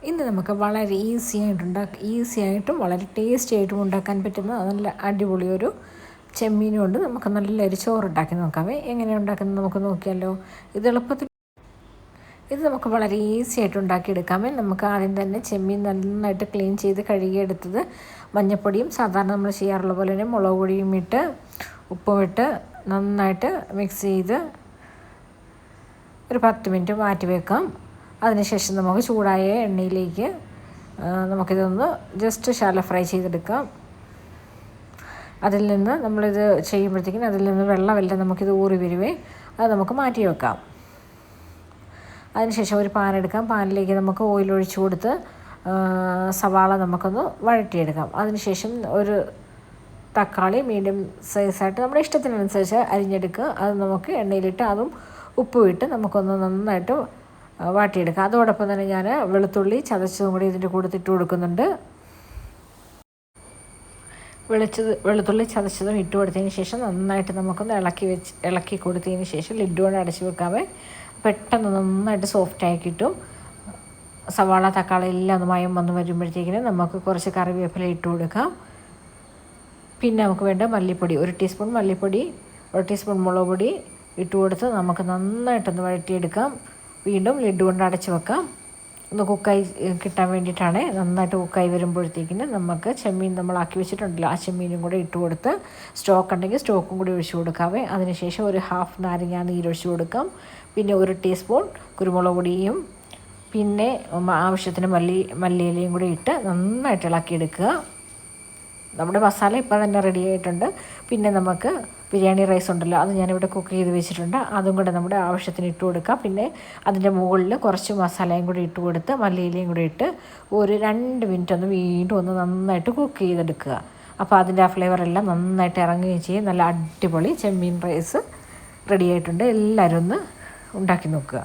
ഇന്ന് നമുക്ക് വളരെ ഈസി ആയിട്ടും വളരെ ടേസ്റ്റി ആയിട്ടും ഉണ്ടാക്കാൻ പറ്റുന്ന നല്ല അടിപൊളി ഒരു ചെമ്മീനും കൊണ്ട് നമുക്ക് നല്ലൊരു ചോറുണ്ടാക്കി നോക്കാമേ. എങ്ങനെയാണ് ഉണ്ടാക്കുന്നത് നമുക്ക് നോക്കിയാലോ. ഇത് നമുക്ക് വളരെ ഈസി ആയിട്ട് ഉണ്ടാക്കിയെടുക്കാമേ. നമുക്ക് ആദ്യം തന്നെ ചെമ്മീൻ നന്നായിട്ട് ക്ലീൻ ചെയ്ത് കഴുകിയെടുത്തത് മഞ്ഞൾപ്പൊടിയും സാധാരണ നമ്മൾ ചെയ്യാറുള്ള പോലെ തന്നെ മുളക് പൊടിയും ഇട്ട് ഉപ്പും ഇട്ട് നന്നായിട്ട് മിക്സ് ചെയ്ത് ഒരു 10 മിനിറ്റ് മാറ്റി വെക്കാം. അതിനുശേഷം നമുക്ക് ചൂടായ എണ്ണയിലേക്ക് നമുക്കിതൊന്ന് ജസ്റ്റ് ശാലോ ഫ്രൈ ചെയ്തെടുക്കാം. അതിൽ നിന്ന് നമ്മളിത് ചെയ്യുമ്പോഴത്തേക്കും അതിൽ നിന്ന് വെള്ളമെല്ലാം നമുക്കിത് ഊറി വരുവേ. അത് നമുക്ക് മാറ്റി വെക്കാം. അതിനുശേഷം ഒരു പാൻ എടുക്കാം. പാനിലേക്ക് നമുക്ക് ഓയിൽ ഒഴിച്ച് കൊടുത്ത് സവാള നമുക്കൊന്ന് വഴറ്റിയെടുക്കാം. അതിനുശേഷം ഒരു തക്കാളി മീഡിയം സൈസായിട്ട് നമ്മുടെ ഇഷ്ടത്തിനനുസരിച്ച് അരിഞ്ഞെടുക്കുക. അത് നമുക്ക് എണ്ണയിലിട്ട് അതും ഉപ്പും ഇട്ട് നമുക്കൊന്ന് നന്നായിട്ട് വാട്ടിയെടുക്കുക. അതോടൊപ്പം തന്നെ ഞാൻ വെളുത്തുള്ളി ചതച്ചതും കൂടി ഇതിൻ്റെ കൂടെ ഇട്ട് കൊടുക്കുന്നുണ്ട്. വെളുത്തുള്ളി ചതച്ചതും ഇട്ട് കൊടുത്തതിന് ശേഷം നന്നായിട്ട് നമുക്കൊന്ന് ഇളക്കി കൊടുത്തതിന് ശേഷം ലിഡ് കൊണ്ട് അടച്ച് വെക്കാമേ. പെട്ടെന്ന് നന്നായിട്ട് സോഫ്റ്റായി കിട്ടും. സവാള തക്കാളി എല്ലാം ഒന്ന് മയം വന്ന് വരുമ്പോഴത്തേക്കിന് നമുക്ക് കുറച്ച് കറിവേപ്പില ഇട്ട് കൊടുക്കാം. പിന്നെ നമുക്ക് വേണ്ട മല്ലിപ്പൊടി 1 ടീസ്പൂൺ മല്ലിപ്പൊടി, 1 ടീസ്പൂൺ മുളക് പൊടി ഇട്ട് കൊടുത്ത് നമുക്ക് നന്നായിട്ടൊന്ന് വഴറ്റിയെടുക്കാം. വീണ്ടും ലിഡ് കൊണ്ട് അടച്ച് വെക്കാം. ഒന്ന് കുക്കായി കിട്ടാൻ വേണ്ടിയിട്ടാണ്. നന്നായിട്ട് കുക്കായി വരുമ്പോഴത്തേക്കിന് നമുക്ക് ചെമ്മീൻ നമ്മളാക്കി വെച്ചിട്ടുണ്ടല്ലോ, ആ ചെമ്മീനും കൂടെ ഇട്ട് കൊടുത്ത് സ്റ്റോക്ക് ഉണ്ടെങ്കിൽ സ്റ്റോക്കും കൂടി ഒഴിച്ച് കൊടുക്കാവേ. അതിനുശേഷം ഒരു ഹാഫ് നാരങ്ങ നീരൊഴിച്ച് കൊടുക്കാം. പിന്നെ 1 ടീസ്പൂൺ കുരുമുളക് പൊടിയും പിന്നെ ആവശ്യത്തിന് മല്ലിയിലയും കൂടി ഇട്ട് നന്നായിട്ട് ഇളക്കിയെടുക്കുക. നമ്മുടെ മസാല ഇപ്പോൾ തന്നെ റെഡി ആയിട്ടുണ്ട്. പിന്നെ നമുക്ക് ബിരിയാണി റൈസ് ഉണ്ടല്ലോ, അത് ഞാനിവിടെ കുക്ക് ചെയ്ത് വെച്ചിട്ടുണ്ട്. അതും കൂടെ നമ്മുടെ ആവശ്യത്തിന് ഇട്ട് കൊടുക്കാം. പിന്നെ അതിൻ്റെ മുകളിൽ കുറച്ച് മസാലയും കൂടി ഇട്ട് കൊടുത്ത് മല്ലിയിലയും കൂടി ഇട്ട് ഒരു 2 മിനിറ്റ് ഒന്ന് വീണ്ടും ഒന്ന് നന്നായിട്ട് കുക്ക് ചെയ്തെടുക്കുക. അപ്പോൾ അതിൻ്റെ ആ ഫ്ലേവറെല്ലാം നന്നായിട്ട് ഇറങ്ങുകയും ചെയ്യും. നല്ല അടിപൊളി ചെമ്മീൻ റൈസ് റെഡി ആയിട്ടുണ്ട്. എല്ലാവരും ഒന്ന് ഉണ്ടാക്കി നോക്കുക.